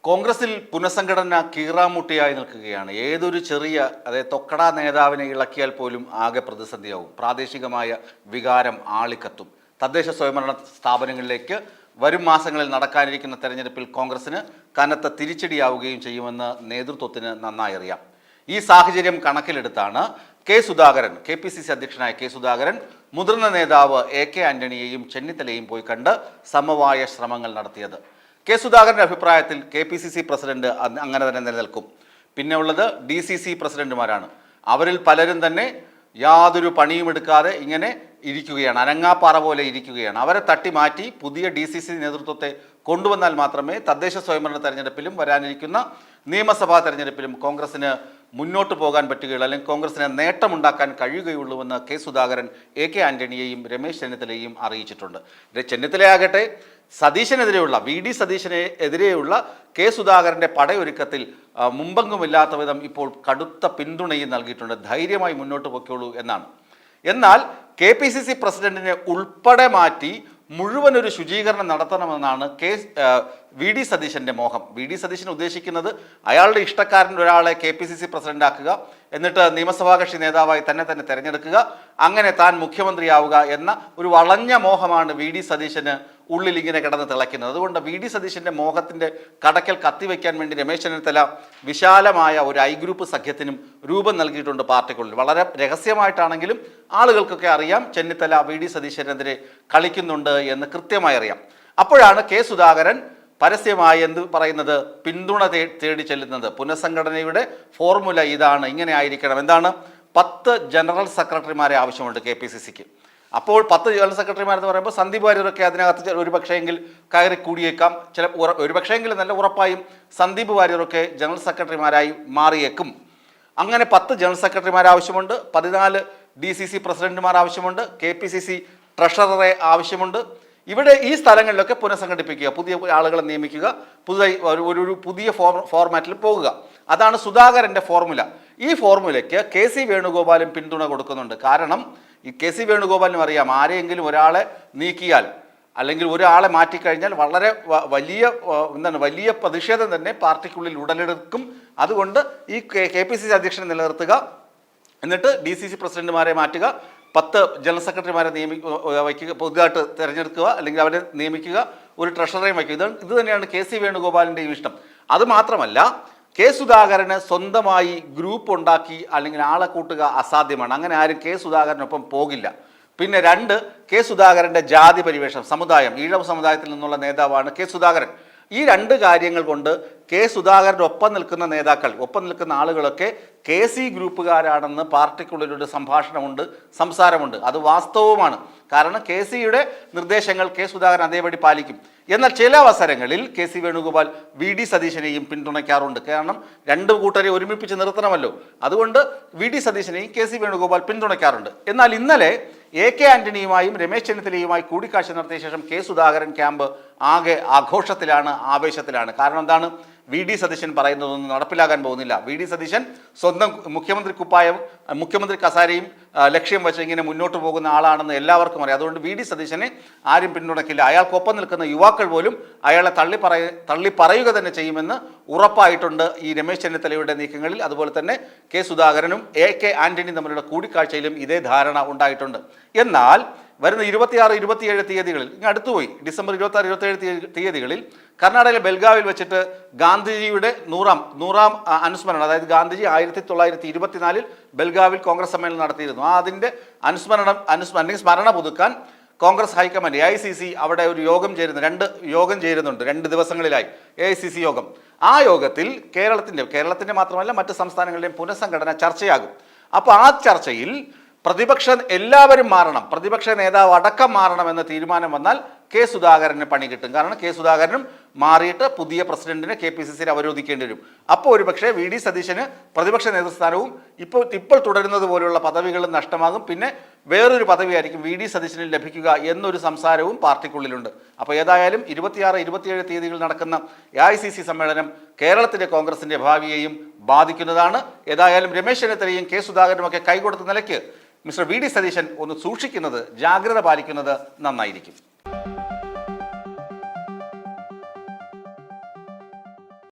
കോൺഗ്രസിൽ പുനഃസംഘടന കീറാമുട്ടിയായി നിൽക്കുകയാണ്. ഏതൊരു ചെറിയ അതായത് തൊക്കട നേതാവിനെ ഇളക്കിയാൽ പോലും ആകെ പ്രതിസന്ധിയാവും. പ്രാദേശികമായ വികാരം ആളിക്കത്തും. തദ്ദേശ സ്വയംഭരണ സ്ഥാപനങ്ങളിലേക്ക് വരും മാസങ്ങളിൽ നടക്കാനിരിക്കുന്ന തെരഞ്ഞെടുപ്പിൽ കോൺഗ്രസിന് കനത്ത തിരിച്ചടിയാവുകയും ചെയ്യുമെന്ന് നേതൃത്വത്തിന് നന്നായി അറിയാം. ഈ സാഹചര്യം കണക്കിലെടുത്താണ് KPCC അധ്യക്ഷനായ കെ സുധാകരൻ മുതിർന്ന നേതാവ് AK ആന്റണിയെയും ചെന്നിത്തലയും പോയി കണ്ട് സമവായ ശ്രമങ്ങൾ നടത്തിയത്. കെ സുധാകരൻ്റെ അഭിപ്രായത്തിൽ KPCC പ്രസിഡന്റ് അങ്ങനെ തന്നെ നിലനിൽക്കും. പിന്നെ ഉള്ളത് DCC പ്രസിഡന്റുമാരാണ്. അവരിൽ പലരും തന്നെ യാതൊരു പണിയും എടുക്കാതെ ഇങ്ങനെ ഇരിക്കുകയാണ്, അനങ്ങാപ്പാറ പോലെ ഇരിക്കുകയാണ്. അവരെ തട്ടി മാറ്റി പുതിയ DCC നേതൃത്വത്തെ കൊണ്ടുവന്നാൽ മാത്രമേ തദ്ദേശ സ്വയംഭരണ തെരഞ്ഞെടുപ്പിലും വരാനിരിക്കുന്ന നിയമസഭാ തെരഞ്ഞെടുപ്പിലും കോൺഗ്രസിന് മുന്നോട്ട് പോകാൻ പറ്റുകയുള്ളൂ, അല്ലെങ്കിൽ കോൺഗ്രസിന് നേട്ടമുണ്ടാക്കാൻ കഴിയുകയുള്ളൂവെന്ന് കെ സുധാകരൻ AK ആന്റണിയെയും രമേശ് ചെന്നിത്തലയെയും അറിയിച്ചിട്ടുണ്ട്. ചെന്നിത്തലയാകട്ടെ സതീശനെതിരെയുള്ള VD സതീശനെതിരെയുള്ള കെ സുധാകരൻ്റെ പടയൊരുക്കത്തിൽ മുമ്പെങ്ങുമില്ലാത്ത വിധം ഇപ്പോൾ കടുത്ത പിന്തുണയും നൽകിയിട്ടുണ്ട്. ധൈര്യമായി മുന്നോട്ട് പൊയ്ക്കോളൂ എന്നാണ്. എന്നാൽ KPCC പ്രസിഡന്റിനെ ഉൾപ്പെടെ മാറ്റി മുഴുവനൊരു ശുചീകരണം നടത്തണമെന്നാണ് VD സതീശൻ്റെ മോഹം. VD സതീശൻ ഉദ്ദേശിക്കുന്നത് അയാളുടെ ഇഷ്ടക്കാരൻ ഒരാളെ KPCC പ്രസിഡന്റ് ആക്കുക, എന്നിട്ട് നിയമസഭാ കക്ഷി നേതാവായി തന്നെ തിരഞ്ഞെടുക്കുക, അങ്ങനെ താൻ മുഖ്യമന്ത്രിയാവുക എന്ന ഒരു വളഞ്ഞ മോഹമാണ് VD സതീശന് ഉള്ളിൽ ഇങ്ങനെ കിടന്ന് തിളയ്ക്കുന്നത്. അതുകൊണ്ട് VD സതീശൻ്റെ മോഹത്തിൻ്റെ കടക്കൽ കത്തിവെക്കാൻ വേണ്ടി രമേശ് ചെന്നിത്തല വിശാലമായ ഒരു ഗ്രൂപ്പ് സഖ്യത്തിനും രൂപം നൽകിയിട്ടുണ്ട് പാർട്ടിക്കുള്ളിൽ. വളരെ രഹസ്യമായിട്ടാണെങ്കിലും ആളുകൾക്കൊക്കെ അറിയാം ചെന്നിത്തല VD സതീശനെതിരെ കളിക്കുന്നുണ്ട് എന്ന് കൃത്യമായി അറിയാം. അപ്പോഴാണ് കെ സുധാകരൻ പരസ്യമായി എന്ത് പറയുന്നത്, പിന്തുണ തേടി ചെല്ലുന്നത്. പുനഃസംഘടനയുടെ ഫോർമുല ഇതാണ്, ഇങ്ങനെ ആയിരിക്കണം. എന്താണ്? 10 ജനറൽ സെക്രട്ടറിമാരെ ആവശ്യമുണ്ട് KPCCക്ക്. അപ്പോൾ 10 ജനറൽ സെക്രട്ടറിമാരെന്ന് പറയുമ്പോൾ സന്ദീപ് വാര്യരൊക്കെ അതിനകത്ത് ഒരു പക്ഷേയെങ്കിൽ കയറി കൂടിയേക്കാം. ഒരു പക്ഷേയെങ്കിൽ നല്ല ഉറപ്പായും സന്ദീപ് വാര്യരൊക്കെ ജനറൽ സെക്രട്ടറിമാരായി മാറിയേക്കും. അങ്ങനെ 10 ജനറൽ സെക്രട്ടറിമാർ ആവശ്യമുണ്ട്, 14 DCC പ്രസിഡന്റുമാർ ആവശ്യമുണ്ട്, KPCC ട്രഷററെ ആവശ്യമുണ്ട്. ഇവിടെ ഈ സ്ഥലങ്ങളിലൊക്കെ പുനഃസംഘടിപ്പിക്കുക, പുതിയ ആളുകളെ നിയമിക്കുക, ഒരു പുതിയ ഫോർമാറ്റിൽ പോകുക. അതാണ് സുധാകരൻ്റെ ഫോർമുല. ഈ ഫോർമുലയ്ക്ക് KC വേണുഗോപാലും പിന്തുണ കൊടുക്കുന്നുണ്ട്. കാരണം ഈ KC വേണുഗോപാലിനും അറിയാം, ആരെയെങ്കിലും ഒരാളെ നീക്കിയാൽ അല്ലെങ്കിൽ ഒരാളെ മാറ്റിക്കഴിഞ്ഞാൽ വളരെ വലിയ പ്രതിഷേധം തന്നെ പാർട്ടിക്കുള്ളിൽ ഉടലെടുക്കും. അതുകൊണ്ട് ഈ KPCC അധ്യക്ഷനെ നിലനിർത്തുക, എന്നിട്ട് DCC പ്രസിഡന്റുമാരെ മാറ്റുക, 10 ജനറൽ സെക്രട്ടറിമാരെ വയ്ക്കുക, പുതുതായിട്ട് തിരഞ്ഞെടുക്കുക, അല്ലെങ്കിൽ അവരെ നിയമിക്കുക, ഒരു ട്രഷററേയും വയ്ക്കുക. ഇത് തന്നെയാണ് KC വേണുഗോപാലിൻ്റെയും ഇഷ്ടം. അതുമാത്രമല്ല, കെ സുധാകരന് സ്വന്തമായി ഗ്രൂപ്പ് ഉണ്ടാക്കി അല്ലെങ്കിൽ ആളെ കൂട്ടുക അസാധ്യമാണ്. അങ്ങനെ ആരും കെ സുധാകരനൊപ്പം പോകില്ല. പിന്നെ 2, കെ സുധാകരൻ്റെ ജാതി പരിവേഷം, സമുദായം, ഈഴവ സമുദായത്തിൽ നിന്നുള്ള നേതാവാണ് കെ സുധാകരൻ. ഈ 2 കാര്യങ്ങൾ കൊണ്ട് കെ സുധാകരൻ്റെ ഒപ്പം നിൽക്കുന്ന നേതാക്കൾ, ഒപ്പം നിൽക്കുന്ന ആളുകളൊക്കെ KC ഗ്രൂപ്പുകാരാണെന്ന് പാർട്ടിക്കുള്ളിലൊരു സംസാരമുണ്ട്. അത് വാസ്തവവുമാണ്. കാരണം KCയുടെ നിർദ്ദേശങ്ങൾ കെ സുധാകരൻ അതേപടി പാലിക്കും. എന്നാൽ ചില അവസരങ്ങളിൽ KC വേണുഗോപാൽ VD സതീശനെയും പിന്തുണയ്ക്കാറുണ്ട്. കാരണം 2 കൂട്ടരെ ഒരുമിപ്പിച്ച് നിർത്തണമല്ലോ. അതുകൊണ്ട് VD സതീശനെയും KC വേണുഗോപാൽ പിന്തുണയ്ക്കാറുണ്ട്. എന്നാൽ ഇന്നലെ AK ആന്റണിയുമായും രമേശ് ചെന്നിത്തലയുമായി കൂടിക്കാഴ്ച നടത്തിയ ശേഷം കെ സുധാകരൻ ക്യാമ്പ് ആകെ ആഘോഷത്തിലാണ്, ആവേശത്തിലാണ്. കാരണം എന്താണ്? VD സതീശൻ പറയുന്നതൊന്നും നടപ്പിലാകാൻ പോകുന്നില്ല. VD സതീശൻ സ്വന്തം മുഖ്യമന്ത്രി കസാരയും ലക്ഷ്യം വെച്ച് ഇങ്ങനെ മുന്നോട്ട് പോകുന്ന ആളാണെന്ന് എല്ലാവർക്കും അറിയാം. അതുകൊണ്ട് VD സതീശനെ ആരും പിന്തുണയ്ക്കില്ല. അയാൾക്കൊപ്പം നിൽക്കുന്ന യുവാക്കൾ പോലും അയാളെ തള്ളി പറയുക തന്നെ ചെയ്യുമെന്ന് ഉറപ്പായിട്ടുണ്ട് ഈ രമേശ് ചെന്നിത്തലയുടെ നീക്കങ്ങളിൽ. അതുപോലെ തന്നെ കെ സുധാകരനും AK ആന്റണി തമ്മിലുള്ള കൂടിക്കാഴ്ചയിലും ഇതേ ധാരണ ഉണ്ടായിട്ടുണ്ട്. എന്നാൽ വരുന്ന 26, 27 തീയതികളിൽ, ഇങ്ങനെ അടുത്തുപോയി, ഡിസംബർ 26, 27 തീയതികളിൽ കർണാടകയിലെ ബെൽഗാവിൽ വെച്ചിട്ട് ഗാന്ധിജിയുടെ 100ാം അനുസ്മരണം, അതായത് ഗാന്ധിജി 1924 ബെൽഗാവിൽ കോൺഗ്രസ് സമ്മേളനം നടത്തിയിരുന്നു. അതിൻ്റെ സ്മരണ പുതുക്കാൻ കോൺഗ്രസ് ഹൈക്കമാൻഡ് AICC അവിടെ ഒരു യോഗം ചേരുന്നു. 2 യോഗം ചേരുന്നുണ്ട് 2 ദിവസങ്ങളിലായി AICC യോഗം. ആ യോഗത്തിൽ കേരളത്തിൻ്റെ മാത്രമല്ല മറ്റ് സംസ്ഥാനങ്ങളുടെയും പുനഃസംഘടന ചർച്ചയാകും. അപ്പോൾ ആ ചർച്ചയിൽ എല്ലാവരും മാറണം, പ്രതിപക്ഷ നേതാവ് അടക്കം മാറണമെന്ന തീരുമാനം വന്നാൽ കെ സുധാകരന് പണി കിട്ടും. കാരണം കെ സുധാകരനും മാറിയിട്ട് പുതിയ പ്രസിഡന്റിനെ KPCCയിൽ അവരോധിക്കേണ്ടി വരും. അപ്പോൾ ഒരുപക്ഷെ VD സതീശന് പ്രതിപക്ഷ നേതൃസ്ഥാനവും ഇപ്പോൾ തുടരുന്നത് പോലെയുള്ള പദവികളും നഷ്ടമാകും. പിന്നെ വേറൊരു പദവിയായിരിക്കും VD സതീശന് ലഭിക്കുക എന്നൊരു സംസാരവും പാർട്ടിക്കുള്ളിലുണ്ട്. അപ്പോൾ ഏതായാലും 26, 27 തീയതികളിൽ നടക്കുന്ന AICC സമ്മേളനം കേരളത്തിലെ കോൺഗ്രസിൻ്റെ ഭാവിയെയും ബാധിക്കുന്നതാണ്. ഏതായാലും രമേശ് ചെന്നിത്തലയും കെ സുധാകരനുമൊക്കെ കൈകൊടുത്ത നിലയ്ക്ക് മിസ്റ്റർ VD സതീശൻ ഒന്ന് സൂക്ഷിക്കുന്നത്, ജാഗ്രത പാലിക്കുന്നത് നന്നായിരിക്കും.